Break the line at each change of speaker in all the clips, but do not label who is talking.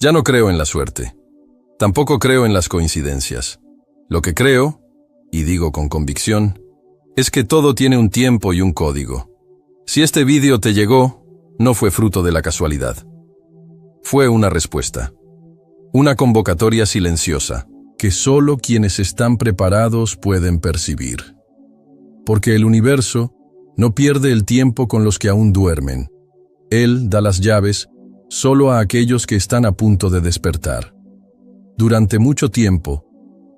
Ya no creo en la suerte. Tampoco creo en las coincidencias. Lo que creo, y digo con convicción, es que todo tiene un tiempo y un código. Si este vídeo te llegó, no fue fruto de la casualidad. Fue una respuesta. Una convocatoria silenciosa, que solo quienes están preparados pueden percibir. Porque el universo no pierde el tiempo con los que aún duermen. Él da las llaves solo a aquellos que están a punto de despertar. Durante mucho tiempo,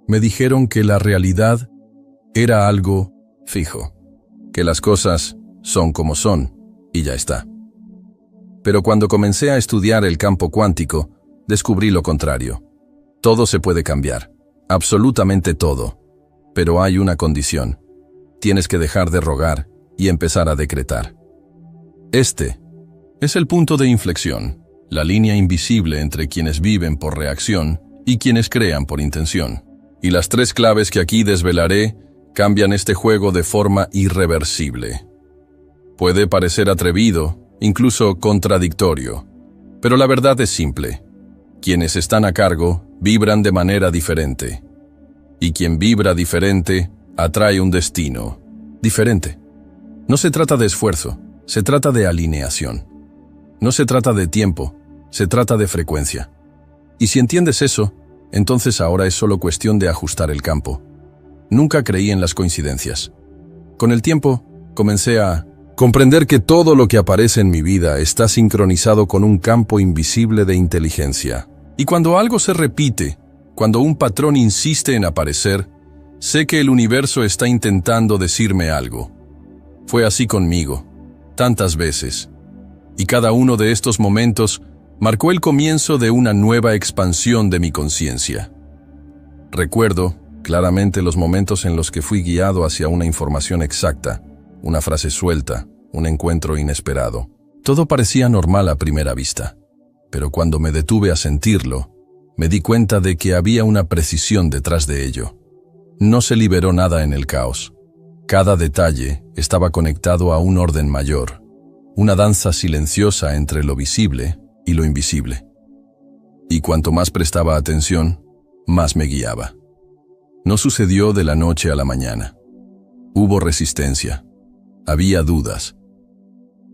me dijeron que la realidad era algo fijo, que las cosas son como son, y ya está. Pero cuando comencé a estudiar el campo cuántico, descubrí lo contrario. Todo se puede cambiar, absolutamente todo. Pero hay una condición. Tienes que dejar de rogar y empezar a decretar. Este es el punto de inflexión, la línea invisible entre quienes viven por reacción y quienes crean por intención. Y las 3 claves que aquí desvelaré cambian este juego de forma irreversible. Puede parecer atrevido, incluso contradictorio, pero la verdad es simple. Quienes están a cargo vibran de manera diferente. Y quien vibra diferente atrae un destino diferente. No se trata de esfuerzo, se trata de alineación. No se trata de tiempo, se trata de frecuencia. Y si entiendes eso, entonces ahora es solo cuestión de ajustar el campo. Nunca creí en las coincidencias. Con el tiempo, comencé a comprender que todo lo que aparece en mi vida está sincronizado con un campo invisible de inteligencia. Y cuando algo se repite, cuando un patrón insiste en aparecer, sé que el universo está intentando decirme algo. Fue así conmigo, tantas veces. Y cada uno de estos momentos marcó el comienzo de una nueva expansión de mi conciencia. Recuerdo claramente los momentos en los que fui guiado hacia una información exacta, una frase suelta, un encuentro inesperado. Todo parecía normal a primera vista, pero cuando me detuve a sentirlo, me di cuenta de que había una precisión detrás de ello. No se liberó nada en el caos. Cada detalle estaba conectado a un orden mayor, una danza silenciosa entre lo visible y lo invisible. Y cuanto más prestaba atención, más me guiaba. No sucedió de la noche a la mañana. Hubo resistencia. Había dudas.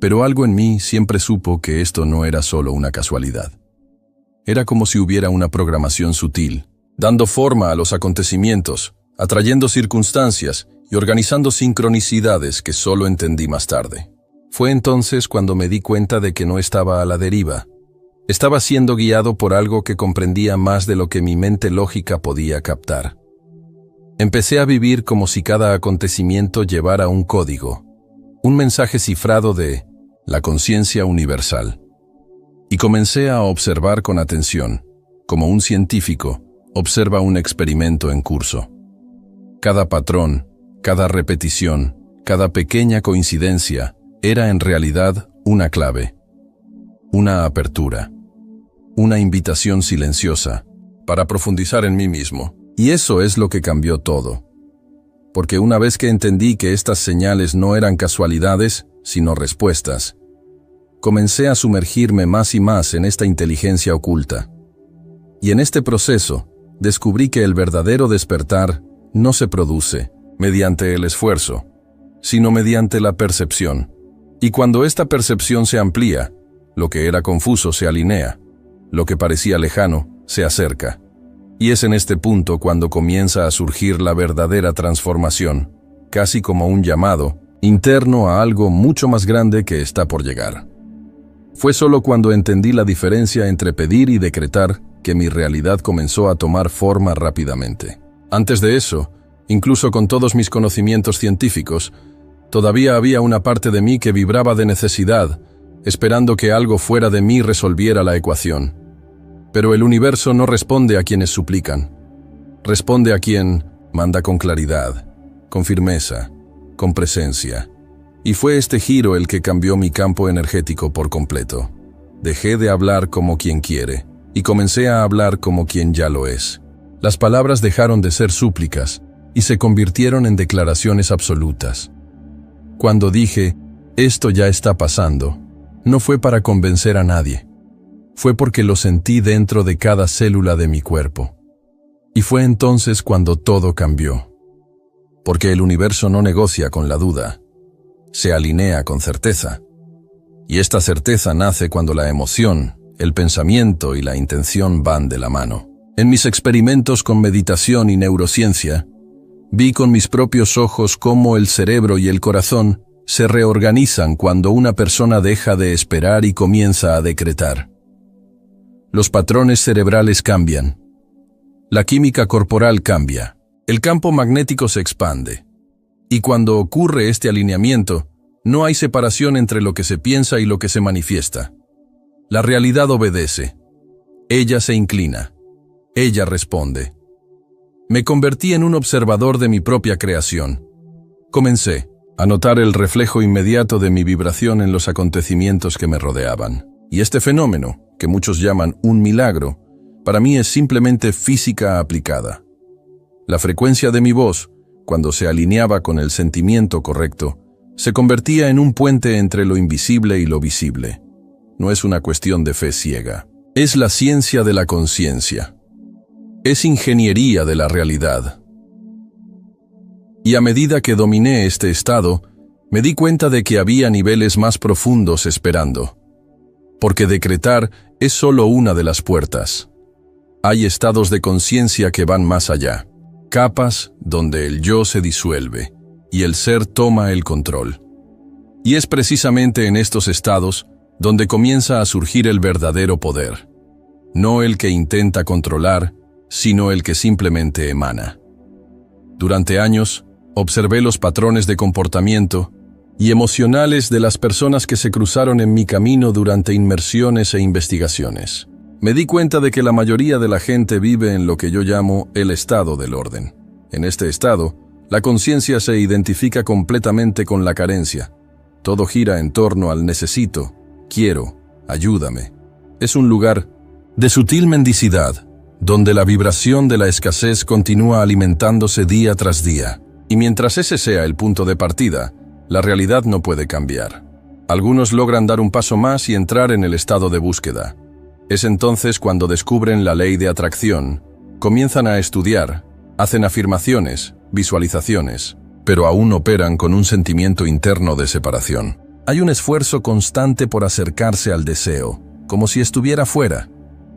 Pero algo en mí siempre supo que esto no era solo una casualidad. Era como si hubiera una programación sutil, dando forma a los acontecimientos, atrayendo circunstancias y organizando sincronicidades que solo entendí más tarde. Fue entonces cuando me di cuenta de que no estaba a la deriva. Estaba siendo guiado por algo que comprendía más de lo que mi mente lógica podía captar. Empecé a vivir como si cada acontecimiento llevara un código, un mensaje cifrado de la conciencia universal. Y comencé a observar con atención, como un científico observa un experimento en curso. Cada patrón, cada repetición, cada pequeña coincidencia era en realidad una clave, una apertura, una invitación silenciosa para profundizar en mí mismo. Y eso es lo que cambió todo. Porque una vez que entendí que estas señales no eran casualidades, sino respuestas, comencé a sumergirme más y más en esta inteligencia oculta. Y en este proceso, descubrí que el verdadero despertar no se produce mediante el esfuerzo, sino mediante la percepción. Y cuando esta percepción se amplía, lo que era confuso se alinea, lo que parecía lejano se acerca. Y es en este punto cuando comienza a surgir la verdadera transformación, casi como un llamado interno a algo mucho más grande que está por llegar. Fue solo cuando entendí la diferencia entre pedir y decretar que mi realidad comenzó a tomar forma rápidamente. Antes de eso, incluso con todos mis conocimientos científicos, todavía había una parte de mí que vibraba de necesidad, esperando que algo fuera de mí resolviera la ecuación. Pero el universo no responde a quienes suplican. Responde a quien manda con claridad, con firmeza, con presencia. Y fue este giro el que cambió mi campo energético por completo. Dejé de hablar como quien quiere y comencé a hablar como quien ya lo es. Las palabras dejaron de ser súplicas y se convirtieron en declaraciones absolutas. Cuando dije, esto ya está pasando, no fue para convencer a nadie. fue porque lo sentí dentro de cada célula de mi cuerpo. Y fue entonces cuando todo cambió. Porque el universo no negocia con la duda, se alinea con certeza. Y esta certeza nace cuando la emoción, el pensamiento y la intención van de la mano. En mis experimentos con meditación y neurociencia, vi con mis propios ojos cómo el cerebro y el corazón se reorganizan cuando una persona deja de esperar y comienza a decretar. Los patrones cerebrales cambian. La química corporal cambia. El campo magnético se expande. Y cuando ocurre este alineamiento, no hay separación entre lo que se piensa y lo que se manifiesta. La realidad obedece. Ella se inclina. Ella responde. Me convertí en un observador de mi propia creación. Comencé a notar el reflejo inmediato de mi vibración en los acontecimientos que me rodeaban. Y este fenómeno, que muchos llaman un milagro, para mí es simplemente física aplicada. La frecuencia de mi voz, cuando se alineaba con el sentimiento correcto, se convertía en un puente entre lo invisible y lo visible. No es una cuestión de fe ciega. Es la ciencia de la conciencia. Es ingeniería de la realidad. Y a medida que dominé este estado, me di cuenta de que había niveles más profundos esperando. Porque decretar es solo una de las puertas. Hay estados de conciencia que van más allá. Capas donde el yo se disuelve y el ser toma el control. Y es precisamente en estos estados donde comienza a surgir el verdadero poder. No el que intenta controlar, sino el que simplemente emana. Durante años, observé los patrones de comportamiento y emocionales de las personas que se cruzaron en mi camino durante inmersiones e investigaciones. Me di cuenta de que la mayoría de la gente vive en lo que yo llamo el estado del orden. En este estado, la conciencia se identifica completamente con la carencia. Todo gira en torno al necesito, quiero, ayúdame. Es un lugar de sutil mendicidad, donde la vibración de la escasez continúa alimentándose día tras día. Y mientras ese sea el punto de partida, la realidad no puede cambiar. Algunos logran dar un paso más y entrar en el estado de búsqueda. Es entonces cuando descubren la ley de atracción, comienzan a estudiar, hacen afirmaciones, visualizaciones, pero aún operan con un sentimiento interno de separación. Hay un esfuerzo constante por acercarse al deseo, como si estuviera fuera.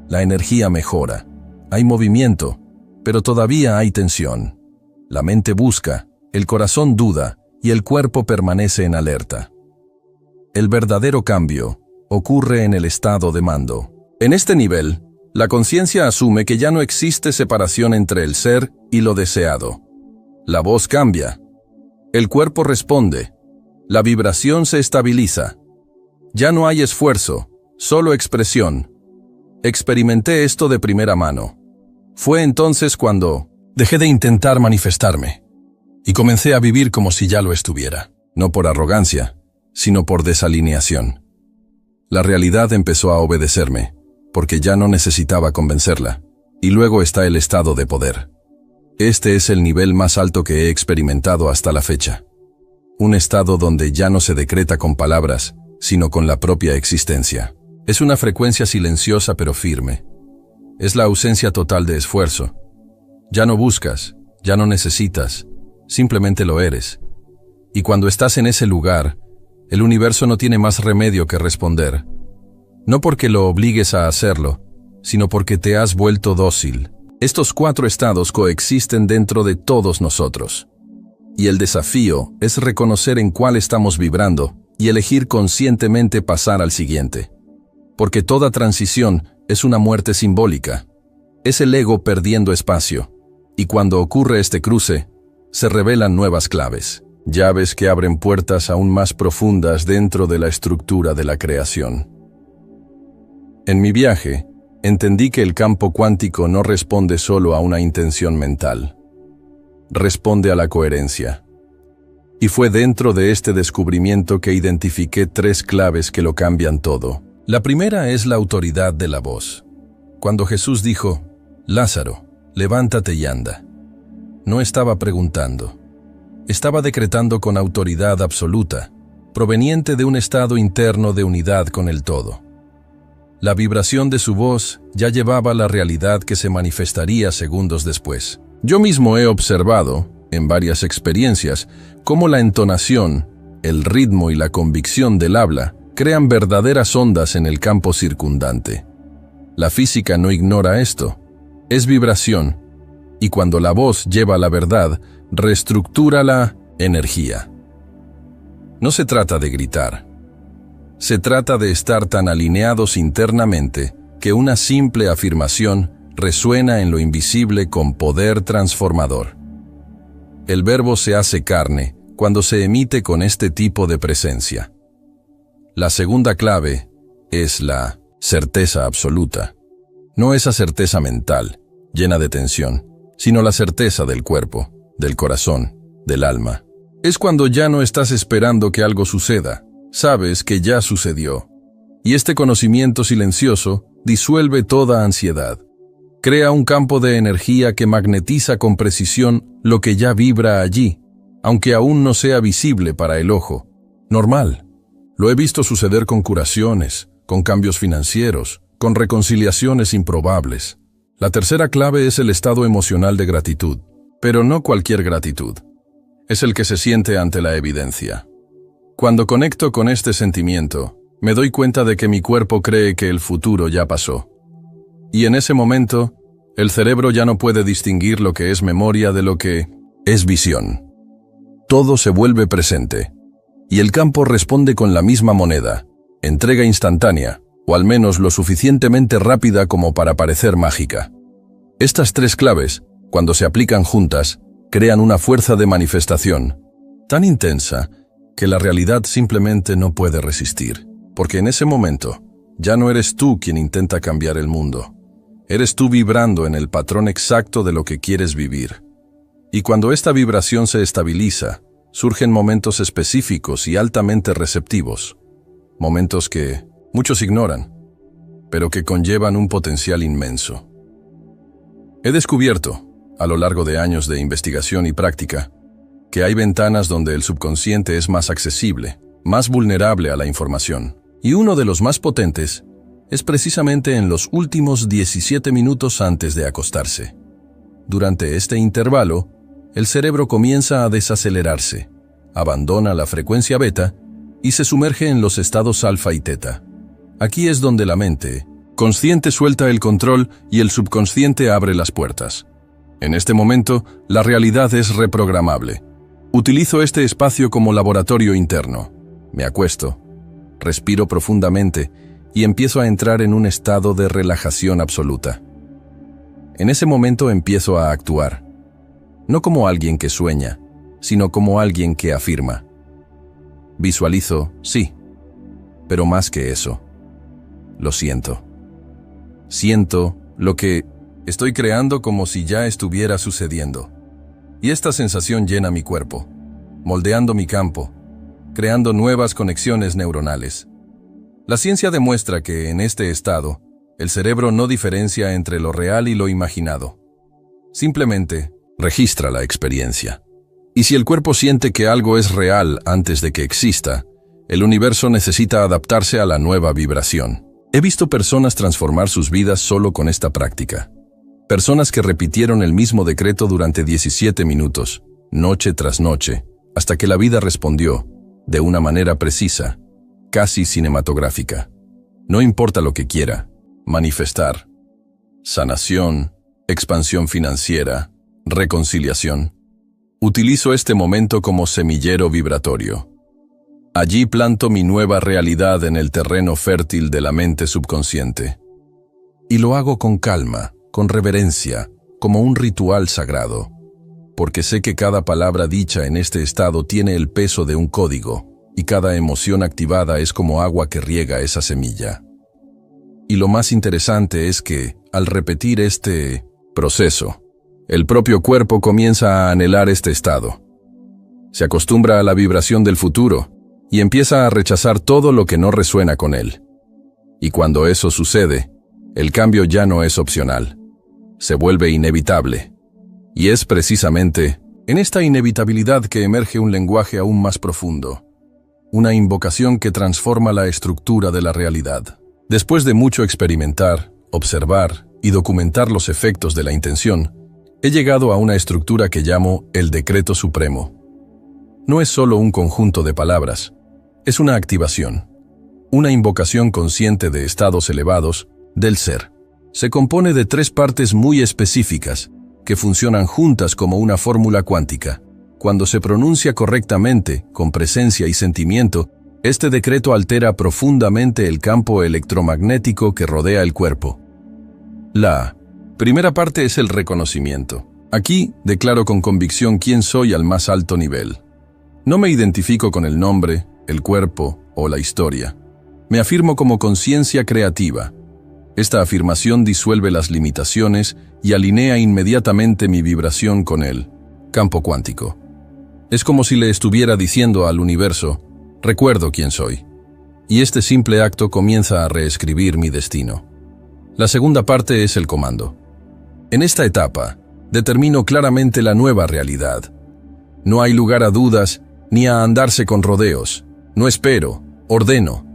La energía mejora, hay movimiento, pero todavía hay tensión. La mente busca, el corazón duda y el cuerpo permanece en alerta. El verdadero cambio ocurre en el estado de mando. En este nivel, la conciencia asume que ya no existe separación entre el ser y lo deseado. La voz cambia. El cuerpo responde. La vibración se estabiliza. Ya no hay esfuerzo, solo expresión. Experimenté esto de primera mano. Fue entonces cuando dejé de intentar manifestarme y comencé a vivir como si ya lo estuviera, no por arrogancia, sino por desalineación. La realidad empezó a obedecerme, porque ya no necesitaba convencerla, y luego está el estado de poder. Este es el nivel más alto que he experimentado hasta la fecha. Un estado donde ya no se decreta con palabras, sino con la propia existencia. Es una frecuencia silenciosa pero firme. Es la ausencia total de esfuerzo. Ya no buscas, ya no necesitas, simplemente lo eres. Y cuando estás en ese lugar, el universo no tiene más remedio que responder. No porque lo obligues a hacerlo, sino porque te has vuelto dócil. Estos 4 estados coexisten dentro de todos nosotros. Y el desafío es reconocer en cuál estamos vibrando y elegir conscientemente pasar al siguiente. Porque toda transición es una muerte simbólica. Es el ego perdiendo espacio. Y cuando ocurre este cruce, se revelan nuevas claves. Llaves que abren puertas aún más profundas dentro de la estructura de la creación. En mi viaje, entendí que el campo cuántico no responde solo a una intención mental. Responde a la coherencia. Y fue dentro de este descubrimiento que identifiqué 3 claves que lo cambian todo. La primera es la autoridad de la voz. Cuando Jesús dijo, «Lázaro, levántate y anda», no estaba preguntando. Estaba decretando con autoridad absoluta, proveniente de un estado interno de unidad con el todo. La vibración de su voz ya llevaba la realidad que se manifestaría segundos después. Yo mismo he observado, en varias experiencias, cómo la entonación, el ritmo y la convicción del habla crean verdaderas ondas en el campo circundante. La física no ignora esto. Es vibración, y cuando la voz lleva la verdad, reestructura la energía. No se trata de gritar. Se trata de estar tan alineados internamente que una simple afirmación resuena en lo invisible con poder transformador. El verbo se hace carne cuando se emite con este tipo de presencia. La segunda clave es la certeza absoluta. No esa certeza mental, llena de tensión, sino la certeza del cuerpo, del corazón, del alma. Es cuando ya no estás esperando que algo suceda, sabes que ya sucedió. Y este conocimiento silencioso disuelve toda ansiedad. Crea un campo de energía que magnetiza con precisión lo que ya vibra allí, aunque aún no sea visible para el ojo. Normal. Lo he visto suceder con curaciones, con cambios financieros, con reconciliaciones improbables. La tercera clave es el estado emocional de gratitud, pero no cualquier gratitud. Es el que se siente ante la evidencia. Cuando conecto con este sentimiento, me doy cuenta de que mi cuerpo cree que el futuro ya pasó. Y en ese momento, el cerebro ya no puede distinguir lo que es memoria de lo que es visión. Todo se vuelve presente, y el campo responde con la misma moneda, entrega instantánea, o al menos lo suficientemente rápida como para parecer mágica. Estas tres claves, cuando se aplican juntas, crean una fuerza de manifestación tan intensa que la realidad simplemente no puede resistir, porque en ese momento ya no eres tú quien intenta cambiar el mundo. Eres tú vibrando en el patrón exacto de lo que quieres vivir. Y cuando esta vibración se estabiliza, surgen momentos específicos y altamente receptivos, momentos que muchos ignoran, pero que conllevan un potencial inmenso. He descubierto, a lo largo de años de investigación y práctica, que hay ventanas donde el subconsciente es más accesible, más vulnerable a la información. Y uno de los más potentes es precisamente en los últimos 17 minutos antes de acostarse. Durante este intervalo, el cerebro comienza a desacelerarse, abandona la frecuencia beta y se sumerge en los estados alfa y teta. Aquí es donde la mente consciente suelta el control y el subconsciente abre las puertas. En este momento, la realidad es reprogramable. Utilizo este espacio como laboratorio interno. Me acuesto, respiro profundamente y empiezo a entrar en un estado de relajación absoluta. En ese momento empiezo a actuar, no como alguien que sueña, sino como alguien que afirma. Visualizo, sí, pero más que eso, lo siento. Siento lo que estoy creando como si ya estuviera sucediendo. Y esta sensación llena mi cuerpo, moldeando mi campo, creando nuevas conexiones neuronales. La ciencia demuestra que, en este estado, el cerebro no diferencia entre lo real y lo imaginado. Simplemente registra la experiencia. Y si el cuerpo siente que algo es real antes de que exista, el universo necesita adaptarse a la nueva vibración. He visto personas transformar sus vidas solo con esta práctica. Personas que repitieron el mismo decreto durante 17 minutos, noche tras noche, hasta que la vida respondió, de una manera precisa, casi cinematográfica. No importa lo que quiera, manifestar, sanación, expansión financiera, reconciliación. Utilizo este momento como semillero vibratorio. Allí planto mi nueva realidad en el terreno fértil de la mente subconsciente. Y lo hago con calma, con reverencia, como un ritual sagrado, porque sé que cada palabra dicha en este estado tiene el peso de un código, y cada emoción activada es como agua que riega esa semilla. Y lo más interesante es que, al repetir este proceso, el propio cuerpo comienza a anhelar este estado. Se acostumbra a la vibración del futuro y empieza a rechazar todo lo que no resuena con él. Y cuando eso sucede, el cambio ya no es opcional. Se vuelve inevitable. Y es precisamente en esta inevitabilidad que emerge un lenguaje aún más profundo, una invocación que transforma la estructura de la realidad. Después de mucho experimentar, observar y documentar los efectos de la intención, he llegado a una estructura que llamo el decreto supremo. No es solo un conjunto de palabras, es una activación, una invocación consciente de estados elevados del ser. Se compone de 3 partes muy específicas que funcionan juntas como una fórmula cuántica. Cuando se pronuncia correctamente, con presencia y sentimiento, este decreto altera profundamente el campo electromagnético que rodea el cuerpo. La primera parte es el reconocimiento. Aquí declaro con convicción quién soy al más alto nivel. No me identifico con el nombre, el cuerpo o la historia. Me afirmo como conciencia creativa. Esta afirmación disuelve las limitaciones y alinea inmediatamente mi vibración con el campo cuántico. Es como si le estuviera diciendo al universo, recuerdo quién soy. Y este simple acto comienza a reescribir mi destino. La segunda parte es el comando. En esta etapa, determino claramente la nueva realidad. No hay lugar a dudas ni a andarse con rodeos. No espero, ordeno.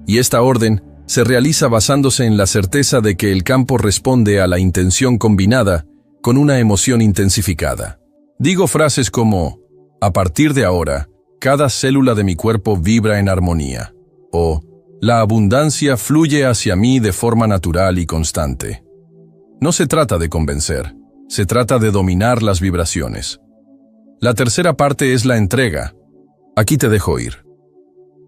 Y esta orden se realiza basándose en la certeza de que el campo responde a la intención combinada con una emoción intensificada. Digo frases como, a partir de ahora, cada célula de mi cuerpo vibra en armonía. O, la abundancia fluye hacia mí de forma natural y constante. No se trata de convencer, se trata de dominar las vibraciones. La tercera parte es la entrega. Aquí te dejo ir.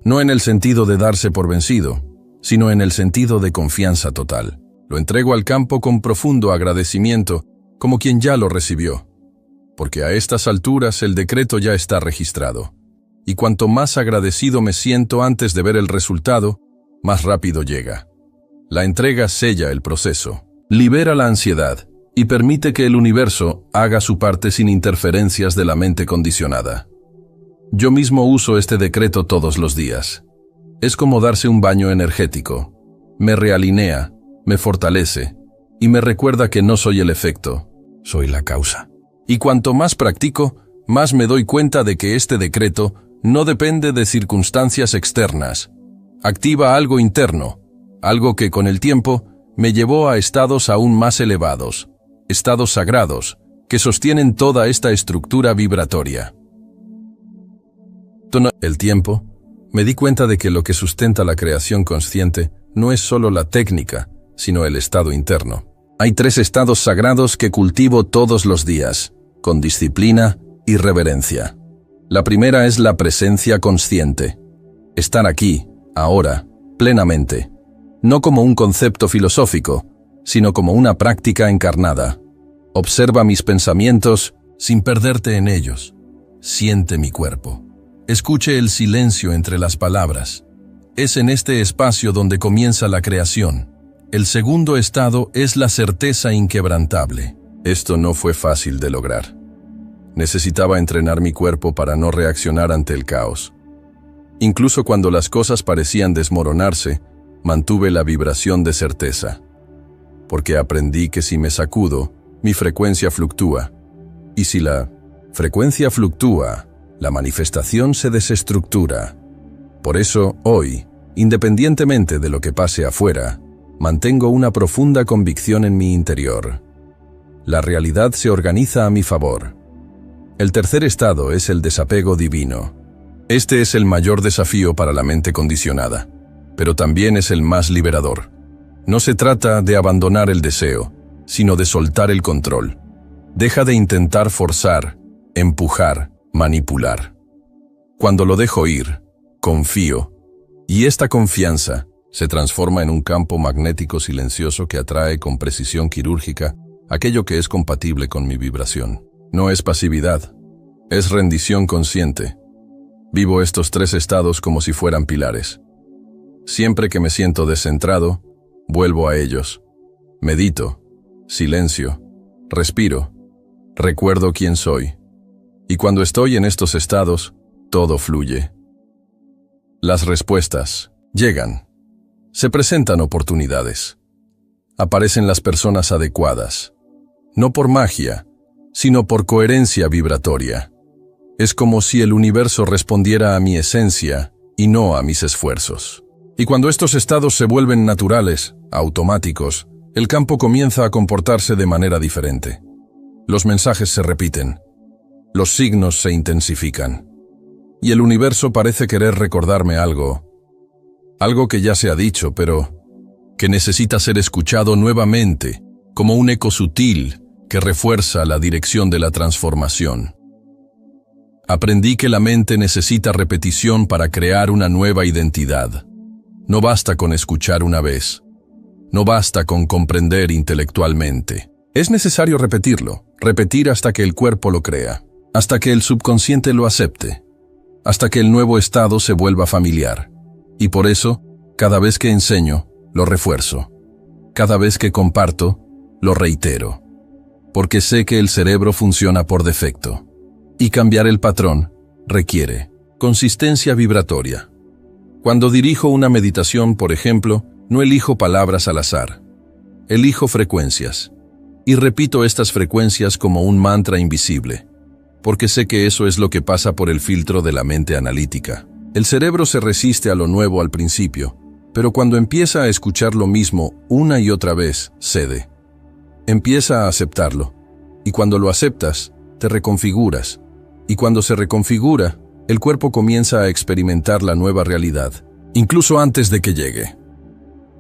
No en el sentido de darse por vencido, sino en el sentido de confianza total. Lo entrego al campo con profundo agradecimiento, como quien ya lo recibió. Porque a estas alturas el decreto ya está registrado. Y cuanto más agradecido me siento antes de ver el resultado, más rápido llega. La entrega sella el proceso, libera la ansiedad y permite que el universo haga su parte sin interferencias de la mente condicionada. Yo mismo uso este decreto todos los días. Es como darse un baño energético. Me realinea, me fortalece y me recuerda que no soy el efecto, soy la causa. Y cuanto más practico, más me doy cuenta de que este decreto no depende de circunstancias externas. Activa algo interno, algo que con el tiempo me llevó a estados aún más elevados, estados sagrados, que sostienen toda esta estructura vibratoria. El tiempo, me di cuenta de que lo que sustenta la creación consciente no es solo la técnica, sino el estado interno. Hay 3 estados sagrados que cultivo todos los días, con disciplina y reverencia. La primera es la presencia consciente. Estar aquí, ahora, plenamente. No como un concepto filosófico, sino como una práctica encarnada. Observa mis pensamientos sin perderte en ellos. Siente mi cuerpo. Escuche el silencio entre las palabras. Es en este espacio donde comienza la creación. El segundo estado es la certeza inquebrantable. Esto no fue fácil de lograr. Necesitaba entrenar mi cuerpo para no reaccionar ante el caos. Incluso cuando las cosas parecían desmoronarse, mantuve la vibración de certeza. Porque aprendí que si me sacudo, mi frecuencia fluctúa. Y si la frecuencia fluctúa, la manifestación se desestructura. Por eso, hoy, independientemente de lo que pase afuera, mantengo una profunda convicción en mi interior. La realidad se organiza a mi favor. El tercer estado es el desapego divino. Este es el mayor desafío para la mente condicionada, pero también es el más liberador. No se trata de abandonar el deseo, sino de soltar el control. Deja de intentar forzar, empujar, manipular. Cuando lo dejo ir, confío, y esta confianza se transforma en un campo magnético silencioso que atrae con precisión quirúrgica aquello que es compatible con mi vibración. No es pasividad, es rendición consciente. Vivo estos 3 estados como si fueran pilares. Siempre que me siento descentrado, vuelvo a ellos. Medito, silencio, respiro, recuerdo quién soy. Y cuando estoy en estos estados, todo fluye. Las respuestas llegan. Se presentan oportunidades. Aparecen las personas adecuadas. No por magia, sino por coherencia vibratoria. Es como si el universo respondiera a mi esencia y no a mis esfuerzos. Y cuando estos estados se vuelven naturales, automáticos, el campo comienza a comportarse de manera diferente. Los mensajes se repiten, los signos se intensifican, y el universo parece querer recordarme algo que ya se ha dicho, pero que necesita ser escuchado nuevamente, como un eco sutil que refuerza la dirección de la transformación. Aprendí que la mente necesita repetición para crear una nueva identidad. No basta con escuchar una vez. No basta con comprender intelectualmente. Es necesario repetirlo, repetir hasta que el cuerpo lo crea, hasta que el subconsciente lo acepte, hasta que el nuevo estado se vuelva familiar. Y por eso, cada vez que enseño, lo refuerzo. Cada vez que comparto, lo reitero. Porque sé que el cerebro funciona por defecto. Y cambiar el patrón requiere consistencia vibratoria. Cuando dirijo una meditación, por ejemplo, no elijo palabras al azar. Elijo frecuencias. Y repito estas frecuencias como un mantra invisible. Porque sé que eso es lo que pasa por el filtro de la mente analítica. El cerebro se resiste a lo nuevo al principio, pero cuando empieza a escuchar lo mismo una y otra vez, cede. Empieza a aceptarlo. Y cuando lo aceptas, te reconfiguras. Y cuando se reconfigura, el cuerpo comienza a experimentar la nueva realidad, incluso antes de que llegue.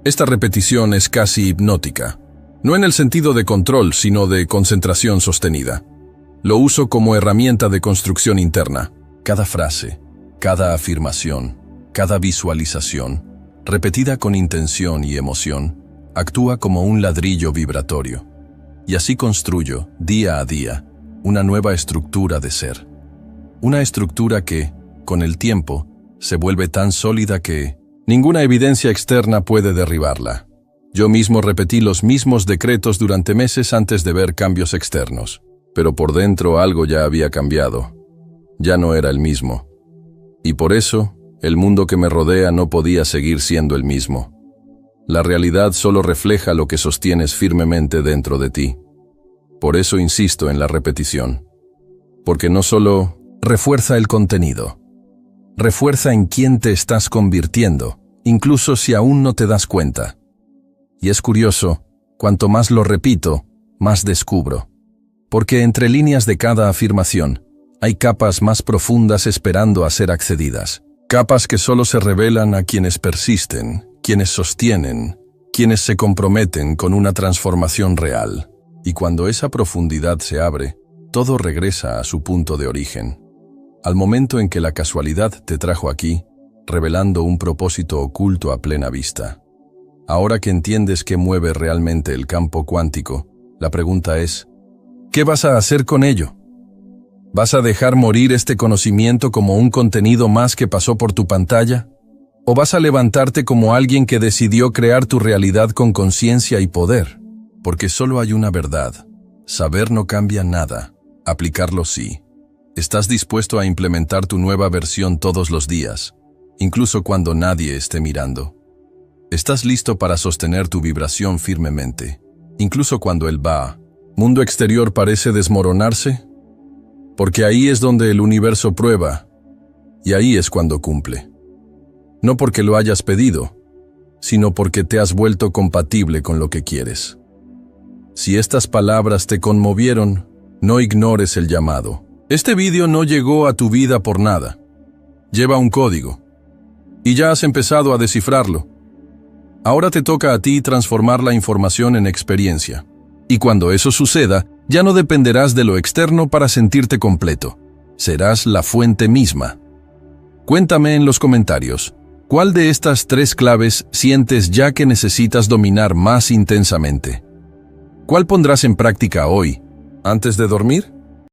Esta repetición es casi hipnótica, no en el sentido de control, sino de concentración sostenida. Lo uso como herramienta de construcción interna. Cada frase, cada afirmación, cada visualización, repetida con intención y emoción, actúa como un ladrillo vibratorio. Y así construyo, día a día, una nueva estructura de ser. Una estructura que, con el tiempo, se vuelve tan sólida que ninguna evidencia externa puede derribarla. Yo mismo repetí los mismos decretos durante meses antes de ver cambios externos, pero por dentro algo ya había cambiado. Ya no era el mismo. Y por eso, el mundo que me rodea no podía seguir siendo el mismo. La realidad solo refleja lo que sostienes firmemente dentro de ti. Por eso insisto en la repetición. Porque no solo refuerza el contenido, refuerza en quién te estás convirtiendo, incluso si aún no te das cuenta. Y es curioso, cuanto más lo repito, más descubro. Porque entre líneas de cada afirmación, hay capas más profundas esperando a ser accedidas. Capas que solo se revelan a quienes persisten, quienes sostienen, quienes se comprometen con una transformación real. Y cuando esa profundidad se abre, todo regresa a su punto de origen. Al momento en que la casualidad te trajo aquí, revelando un propósito oculto a plena vista. Ahora que entiendes qué mueve realmente el campo cuántico, la pregunta es, ¿qué vas a hacer con ello? ¿Vas a dejar morir este conocimiento como un contenido más que pasó por tu pantalla? ¿O vas a levantarte como alguien que decidió crear tu realidad con conciencia y poder? Porque solo hay una verdad. Saber no cambia nada. Aplicarlo sí. ¿Estás dispuesto a implementar tu nueva versión todos los días, incluso cuando nadie esté mirando? ¿Estás listo para sostener tu vibración firmemente, incluso cuando el mundo exterior parece desmoronarse? Porque ahí es donde el universo prueba, y ahí es cuando cumple. No porque lo hayas pedido, sino porque te has vuelto compatible con lo que quieres. Si estas palabras te conmovieron, no ignores el llamado. Este vídeo no llegó a tu vida por nada. Lleva un código. Y ya has empezado a descifrarlo. Ahora te toca a ti transformar la información en experiencia. Y cuando eso suceda, ya no dependerás de lo externo para sentirte completo. Serás la fuente misma. Cuéntame en los comentarios, ¿cuál de estas 3 claves sientes ya que necesitas dominar más intensamente? ¿Cuál pondrás en práctica hoy, antes de dormir?